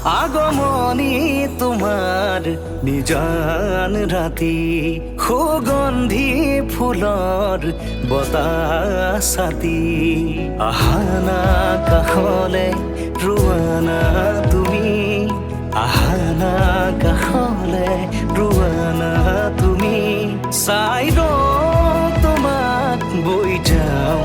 আগমনী তোমাৰ নিজান ৰাতি সুগন্ধি ফুলৰ বতাহ ছাতি আহানা কাষলে ৰোৱানা তুমি আহানা কাষলে ৰোৱানা তুমি চাই ৰওঁ তোমাক বৈ যাওঁ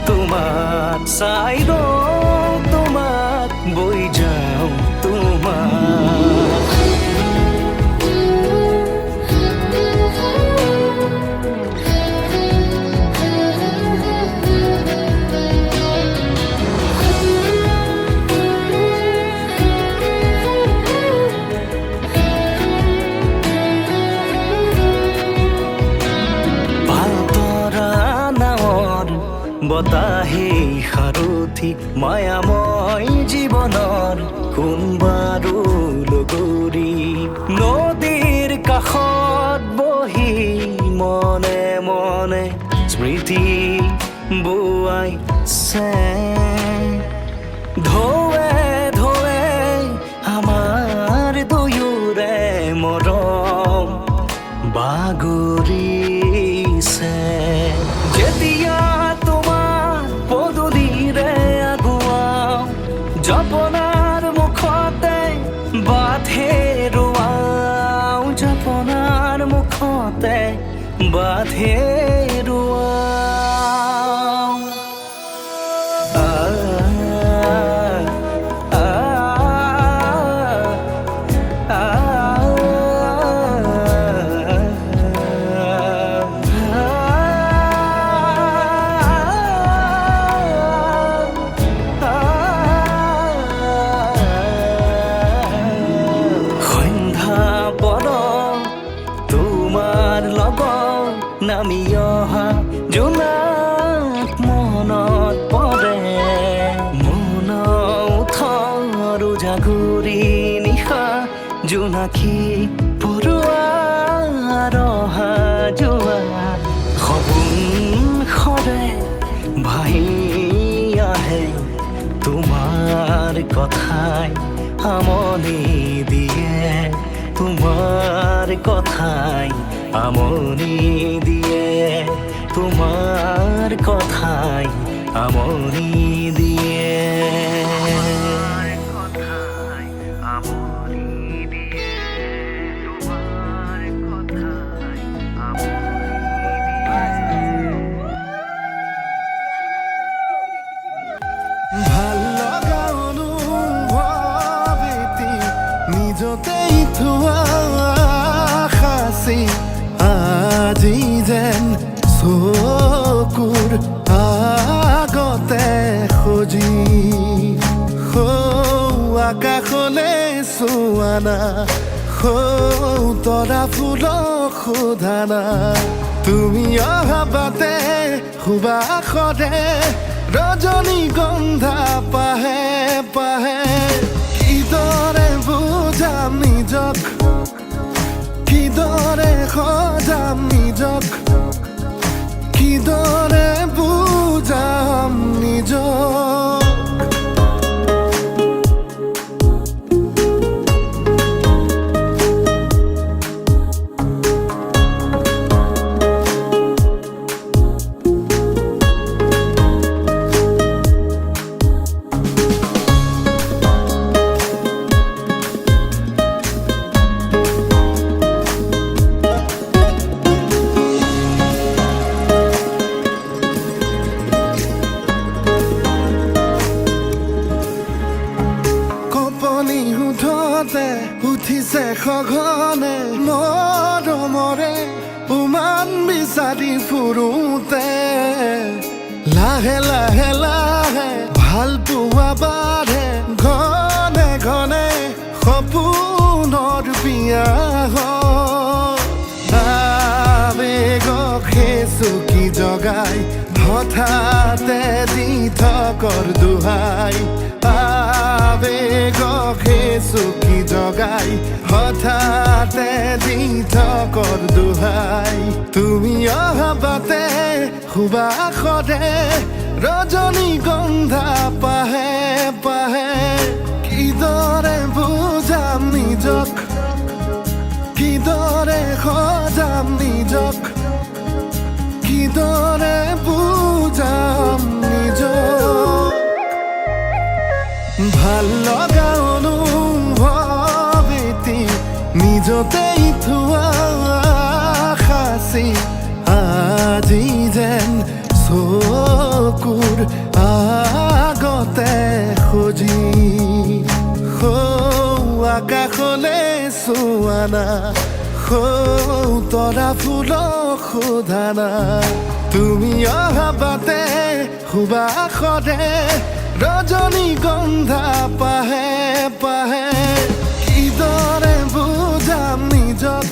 তোমাক চাই ৰওঁ তোমাক বৈ যাওঁ তোমাক বতাহে সাৰথি মায়াময় জীৱনৰ কোনবাৰো লগৰী নদীৰ কাষত বহি মনে মনে স্মৃতি বোৱাইছে ঢৌৱে ঢৌৱে আমাৰ দুয়োৰে মৰম বাগৰিছে যেতিয়া জপনাৰ মুখতে বাঁধে ৰোৱাওঁ জপনাৰ মুখতে বাঁধে ৰোৱাওঁ নামি অহা জোনাক মনত পৰে মন উঠৰ জাগুৰি নিশা জোনাকী পৰুৱাৰ অহা যোৱা সপোন সৰে ভাহি আহে তোমাৰ কথাই আমনি দিয়ে তোমাৰ কথাই আমনি দিয়ে তোমাৰ কথাই আমনি দিয়ে ভাল লগা অনুভৱ এটি নিজতেই থোৱা সাঁচি আজি যেন চকুৰ আগতে সজি আকাশলে চোৱানা তৰা ফুলক সোধানা তুমি অহা বাটে সুবাসৰে ৰজনীগন্ধা পাহে পাহে কিদৰে বুজাম নিজক কিদৰে সজাম নিজক কিদৰে বুজাম নিজক উঠিছে সঘনে মৰমৰে উমান বিচাৰি ফুৰোতে লাহে লাহে লাহে ভাল পোৱা বাঢ়ে ঘনে ঘনে সপোনৰ বিয়া আবেগক চুকি জগাই হঠাতে দি থকৰ দোহাই আবেগক চুকি জগাই হঠাতে দি থকৰ দোহাই তুমি অহা বাটে সুবাসৰে ৰজনীগন্ধা পাহে পাহে কিদৰে আজি যেন চকুৰ আগতে সজি আকাশলে চোৱানা তৰা ফুলক সোধানা তুমি অহা বাটে সুবাসৰে ৰজনীগন্ধা পাহে পাহে কিদৰে বুজাম নিজক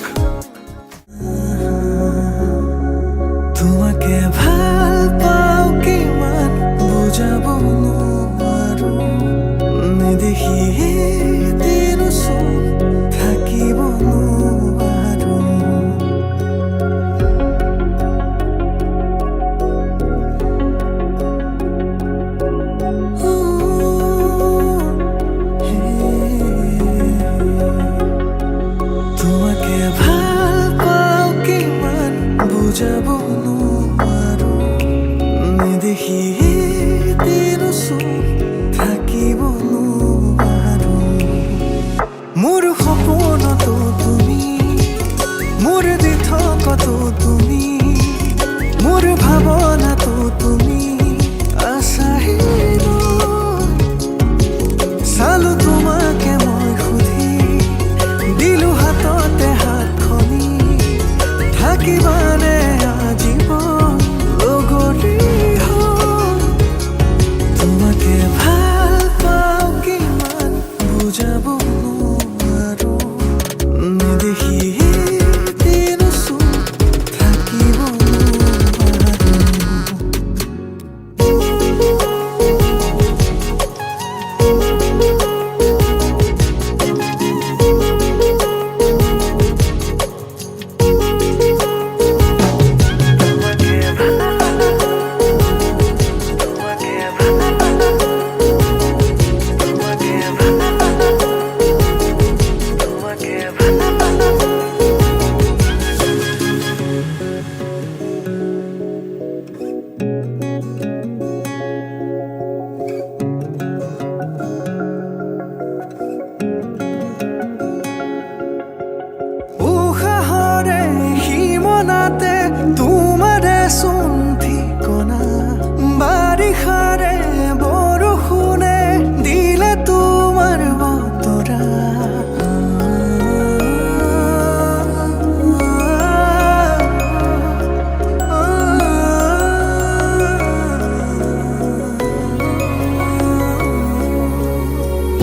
তোমাকে ভাল পাওঁ কিমান বুজাব নোৱাৰো নেদেখি দিনচোন থাকিব নোৱাৰো তোমাকে ভাল পাওঁ কিমান বুজাব নোৱাৰো নেদেখি দিনচোন থাকিব নোৱাৰো মোৰ সপোনতো তুমি মোৰ দিঠকতো তুমি মোৰ ভাৱনাতো তুমি আছাহি চালো তোমাকে মই সুধি দিলো হাততে হাতখনি থাকিবানে আজীৱন লগৰী হৈ তোমাকে ভাল পাওঁ কিমান বুজাব নোৱাৰো নেদেখি দিনচোন থাকিব নোৱাৰো উশাহৰে সীমনাতে তোমাৰে চোন ঠিকনা বাৰিষাৰে বৰষুণে দিলে তোমাৰ বতৰা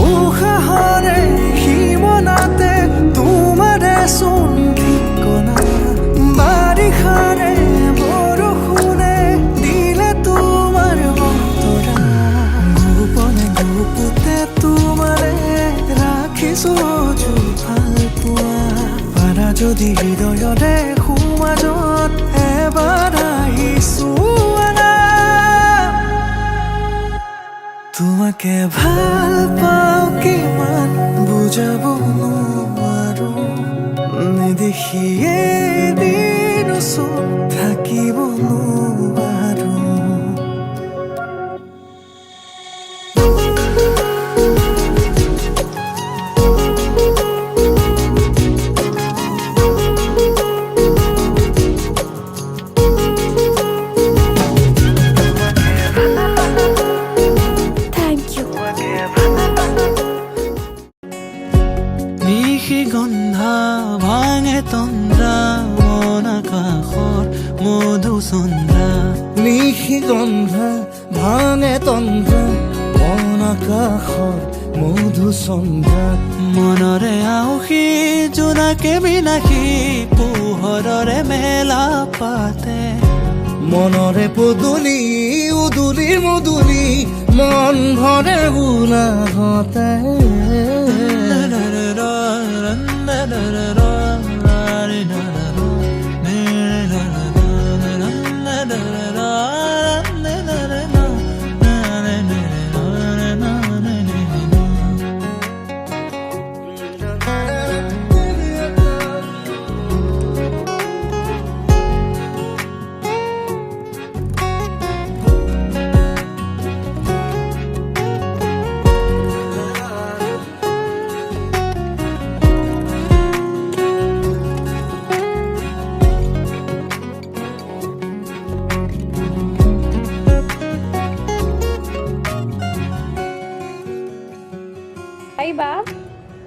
উশাহৰে সীমনাতে তোমাৰে চোন ঠিকনা বাৰিষাৰে বৰষুণে দিলে তোমাৰ বতৰা গোপনে গোপতে তোমাৰে ৰাখিছো ভাল পোৱা পাৰা যদি হৃদয়ৰে সমাজত এবাৰ আহিছো তোমাকে ভাল পাওঁ কিমান বুজাব নোৱাৰো নেদেখি দিনচোন থাকিব নোৱাৰো নিশি গন্ধা ভাঙে তন্দ্ৰা মন আকাশৰ মধুচন্দ্ৰা নিশি গন্ধা ভাঙে তন্দ্ৰা মন আকাশৰ মধুচন্দ্ৰা মনৰে আউসী জোনাকে বিলাসী পোহৰৰে মেলা পাতে মনৰে পদূলি উদুলি মুদুলি মন ভৰে গোলাঘতে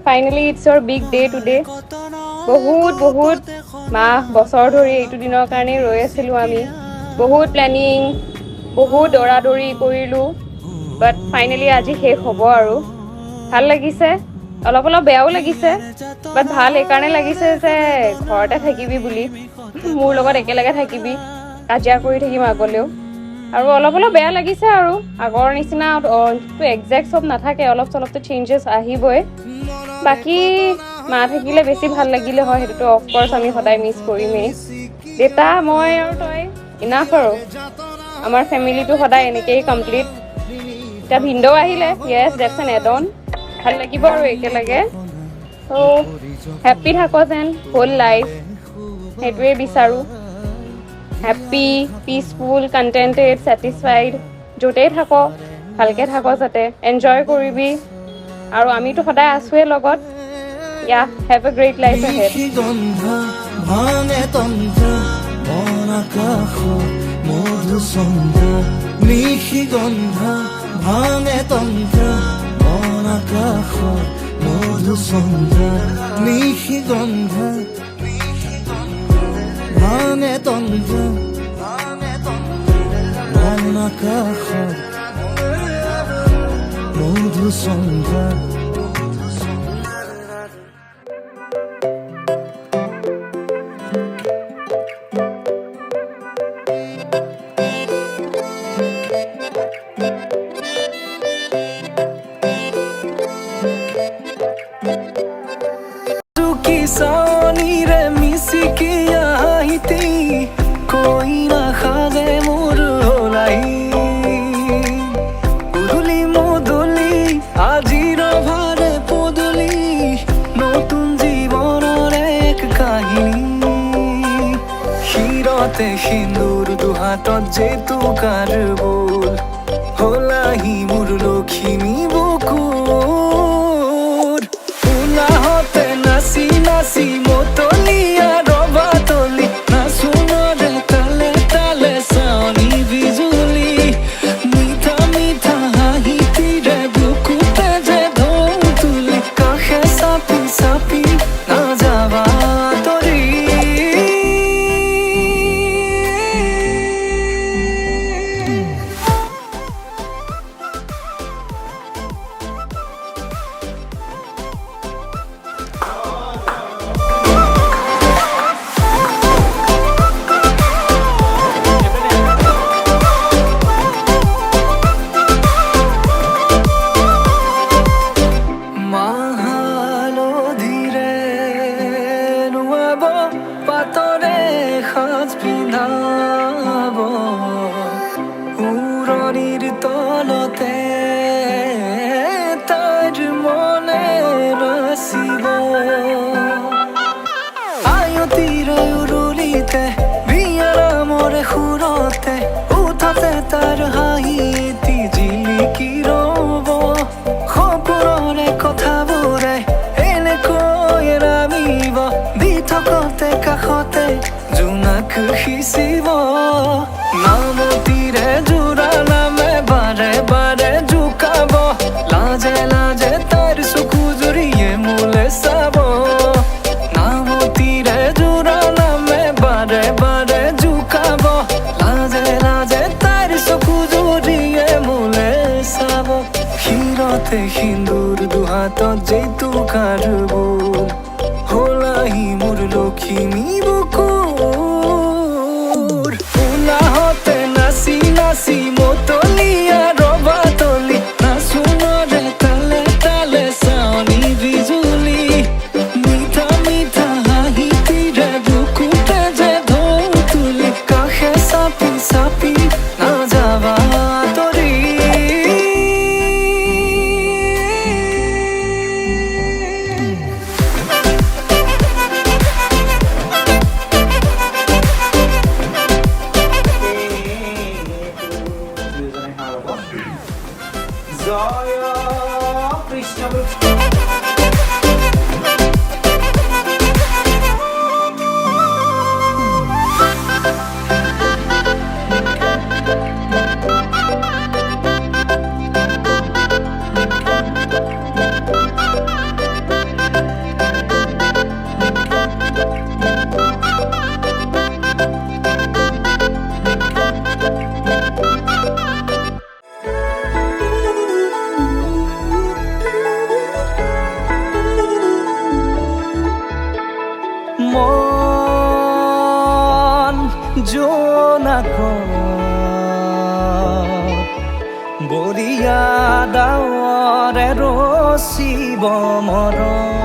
finally it's your big day today. বহুত মাহ বছৰ ধৰি এইটো দিনৰ কাৰণে ৰৈ আছিলোঁ আমি। বহুত প্লেনিং, বহুত দৌৰা-দৌৰি কৰিলোঁ, বাট ফাইনেলি আজি শেষ হ'ব আৰু। ভাল লাগিছে, অলপ বেয়াও লাগিছে, বাট ভাল এইকাৰণে লাগিছে যে ঘৰতে থাকিবি বুলি, মোৰ লগত একেলগে থাকিবি, কাজিয়া কৰি থাকিম আগলৈও। আৰু অলপ বেয়া লাগিছে আৰু আগৰ নিচিনা একজেক্ট চব নাথাকে, অলপ চলপটো চেঞ্জেছ আহিবই। বাকী মা থাকিলে বেছি ভাল লাগিলে হয়, সেইটোতো অফক'ৰ্চ আমি সদায় মিছ কৰিমেই। দেউতা, মই আৰু তই ইনাফ আৰু আমাৰ ফেমিলিটো সদায় এনেকেই কমপ্লিট। এতিয়া ভিনদেউ আহিলে, য়েছ ডেটছ এন এড অন, ভাল লাগিব আৰু একেলগে। ত' হেপ্পী থাক যেন হোল লাইফ, সেইটোৱে বিচাৰোঁ। হেপ্পী, পিচফুল, কণ্টেণ্টেড, ছেটিছফাইড, য'তেই থাক ভালকৈ থাক, যাতে এনজয় কৰিবি। আৰু আমিতো সদায় আছোৱেই লগত। Yeah, have a great life ahead. গন্ধা ভাঙে তন্দ্ৰা মন আকাশৰ মধুচন্দ্ৰা, নিশি গন্ধা ভাঙে তন্দ্ৰা মন আকাশৰ মধুচন্দ্ৰা, নিশি গন্ধা ভাঙে তন্দ্ৰা মন আকাশৰ মধুচন্দ্ৰা। কিশোৰীৰে মিচিকি আহিতি কৈ নাখাজে মোৰ হলাই, উদুলি মুদুলি আজিৰ ভাৰে পদূলি, নতুন জীৱনৰ এক কাহিনী। শিৰতে সিন্দুৰ দুহাতত জেতুকাৰ বোল, হলাহি মোৰ লখিমী বুকুৰ। উলাহতে নাচি নাচি মতলীয়া ৰবাতলি, নাচোনৰে তালে তালে চাৱনি বিজুলি, মিঠা মিঠা হাঁহিতিৰে বুকুতে যে ঢৌ তুলি, কাষে চাপি চাপি নাযাবা তৰি। মাহালধিৰে নুৱাব, পাতৰে সাজ পিন্ধাব, উৰণিৰ তলতে তাইৰ মনে নাচিব। আয়তিৰে উৰুলিতে বিয়াৰামৰে সুৰতে, উঠতে তাৰ হাঁহি এটি জিলিকি ৰ'ব। সপোনৰে কথাবোৰে এনেকৈ নামিব, দি থকতে কাষতে জোনাক সিঁচিব। নামতিৰে জোৰা নামে বাৰে বাৰে জোকাব, লাজে লাজে তাইৰ চকু জুৰিয়ে মোলে চাব। নামতিৰে জোৰা নামে বাৰে বাৰে জোকাব, লাজে লাজে তাইৰ চকু জুৰিয়ে মোলে চাব। শিৰতে সিন্দুৰ দুহাতত জেতুকাৰ বোল, হলাহি মোৰ লখিমী বুকুৰ। উলাহতে নাচি নাচি মতলীয়া ৰবাতলি, নাচোনৰে তালে তালে চাৱনি বিজুলি, মিঠা মিঠা হাঁহিতিৰে বুকুতে যে ঢৌ তুলি, কাষে চাপি চাপি নাযাবা তৰি। জয় কৃষ্ণ। দিয়া ডাৱৰে ৰচিব মৰম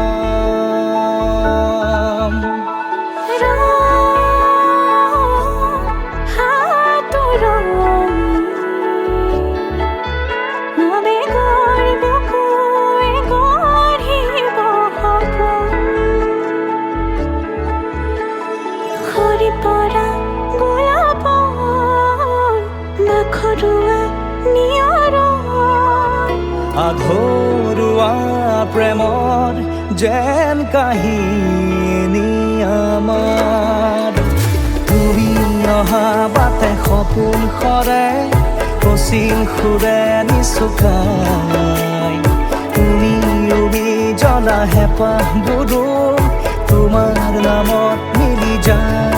আধৰুৱা প্ৰেমৰ যেন কাহিনী আমাৰ তুমি অহা বাটে সপোন সৰে কচিল সুৰে নিচুকাই তুমি উবি জ্বলা হেঁপাহবোৰো তোমাৰ নামত মিলি যায়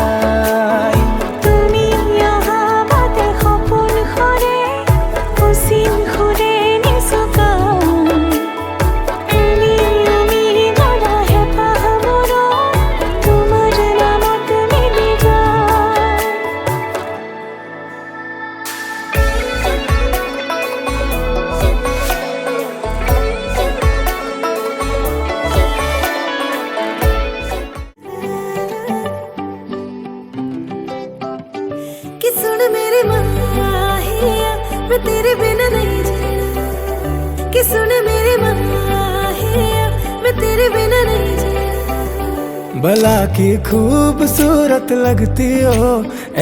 तेरे बिना नहीं जीना कि सुन मेरे माहिया मैं तेरे बिना नहीं जीना भला की खूबसूरत लगती हो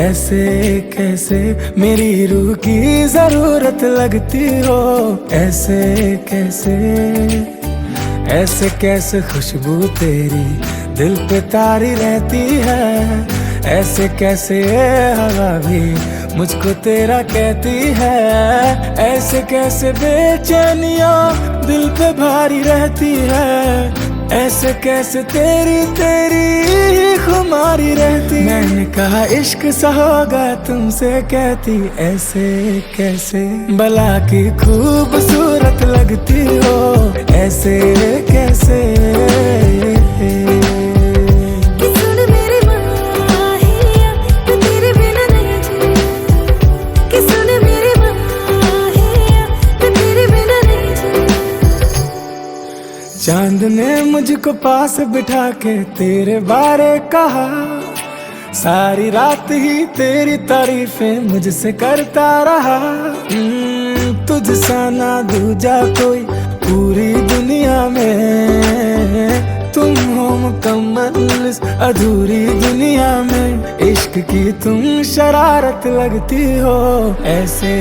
ऐसे कैसे मेरी रूह की जरूरत लगती हो ऐसे कैसे खुशबू तेरी दिल पे तारी रहती है ऐसे कैसे हवा भी मुझको तेरा कहती है ऐसे कैसे बेचैनियां दिल पे भारी रहती है ऐसे कैसे तेरी खुमारी रहती मैंने कहा इश्क सा होगा तुमसे कहती ऐसे कैसे भला की खूबसूरत लगती हो ऐसे कैसे चांद ने मुझको पास बिठा के तेरे बारे कहा सारी रात ही तेरी तारीफें मुझसे करता रहा तुझसा ना दूजा कोई पूरी दुनिया में तुम हो मुकम्मल इस अधूरी दुनिया में इश्क की तुम शरारत लगती हो ऐसे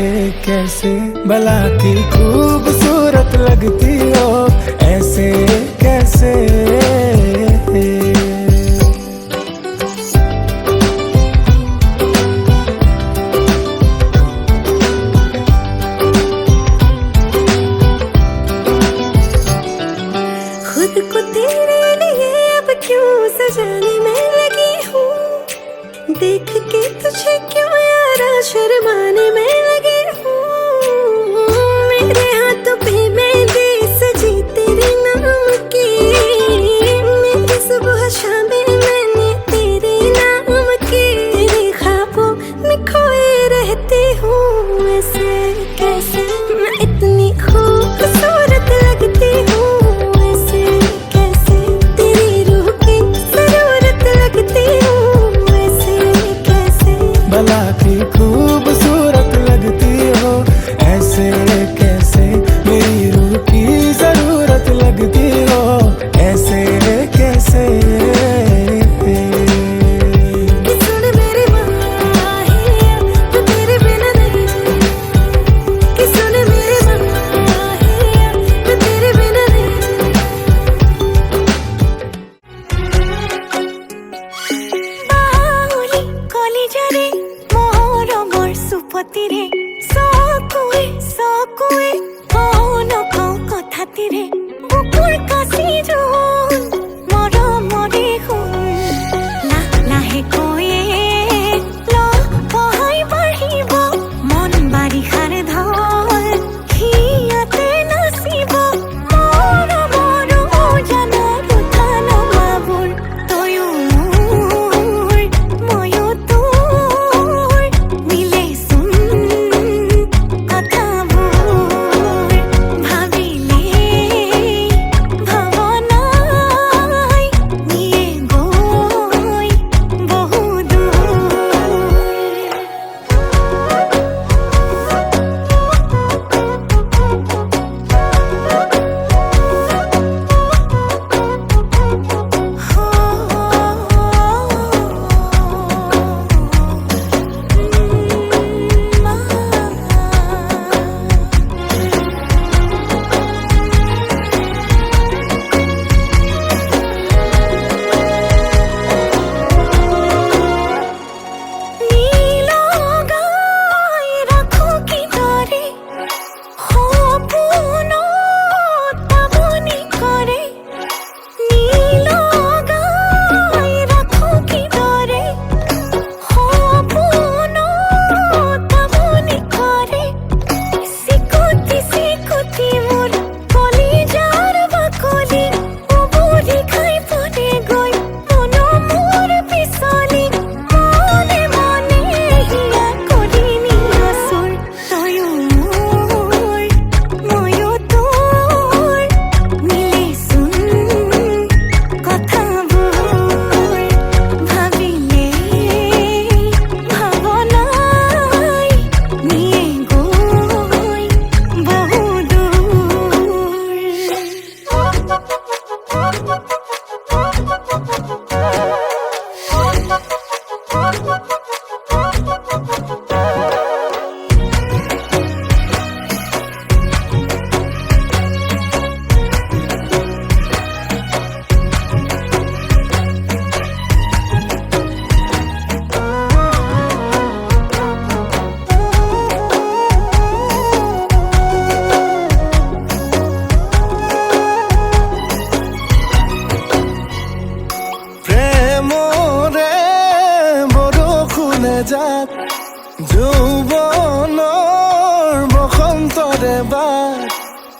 कैसे भला की खूबसूरत लगती हो ऐसे कैसे खुद को तेरे लिए अब क्यों सजाने में लगी हूँ देख के तुझे क्यों यारा शर्माने में लगी हूँ मेरे हाथों पे मेहंदी सजी तेरे नाम की मेरी सुबह शामें मैंने तेरे नाम की तेरे ख्वाबों में खोए रहती हूँ ऐसे कैसे मैं इतनी खूबसूरत लगती हूँ ऐसे कैसे तेरी रूह की जरूरत लगती हूँ ऐसे कैसे भला की खूबसूरत लगती हो ऐसे कैसे मेरी रूह की जरूरत लगती हो ऐसे कैसे कि सुन मेरे माहिया मैं तेरे बिना नहीं जीना कि सुन मेरे माहिया मैं तेरे बिना नहीं जीना बाहुली कलिजारे मोहरंगर सुपतिरे सकुए कौन कथातिरे बुकुर कासी जोन मरमरे हुन लाहे कये ल बहाई बाढ़िब मन बारिषार ढल हियाते नाचिब मोर उजाনৰ উঠান বাবুৰ তয়ো মোৰ ময়ো তোৰ মিলেচোন কথাবোৰ এবাৰ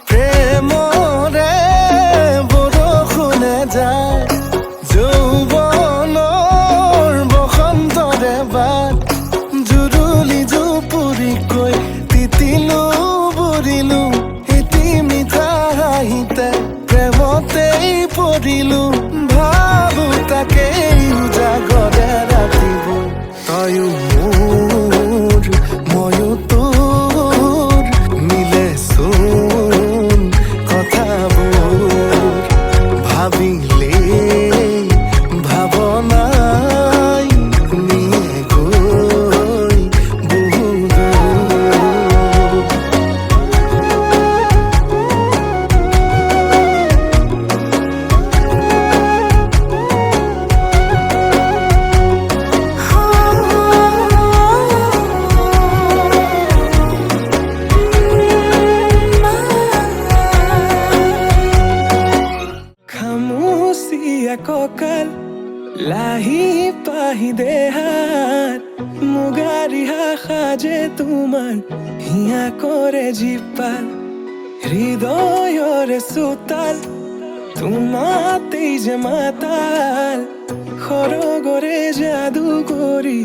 প্ৰেমৰে বৰষুণে যায় যৌৱনৰ বসন্তৰে বাট জুৰুলি জুপুৰিকৈ তিতিলো বুৰিলো এটি মিঠা হাঁহিতে প্ৰেমতেই পৰিলো ভাবো তাকেই উজাগৰে ৰাতিবোৰ তয়ো মোৰ ময়ো তোৰ মিলে চোন কথাবোৰ ভাবিলে ভাৱনাই নিয়ে গৈ বহু দূৰ খামুচিয়া কঁকাল লাহি পাহি দেহাত মুগাৰিহা সাজে তোমাৰ হিয়া কৰে জীপাল হৃদয়ৰে চোতাল তোমাতেই যে মাতাল সৰগৰে যাদু কৰি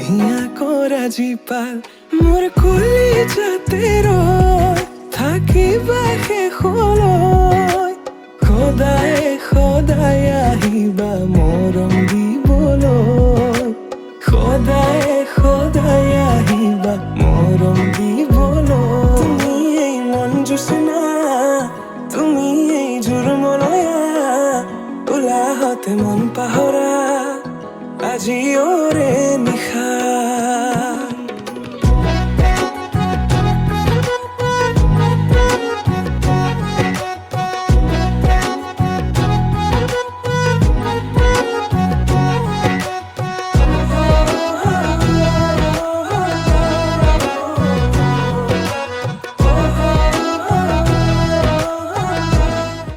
হিয়া কৰা জীপাল মোৰ কলিজাতে ৰৈ থাকিবা শেষলৈ সদায় সদায় আহিবা মৰম দিবলৈ সদায় সদায় আহিবা মৰম দিবলৈ তুমি এই মন জোচনা তুমি এই জোৰমলয়া উলাহতে মন পাহৰা আজি ওৰে নিশা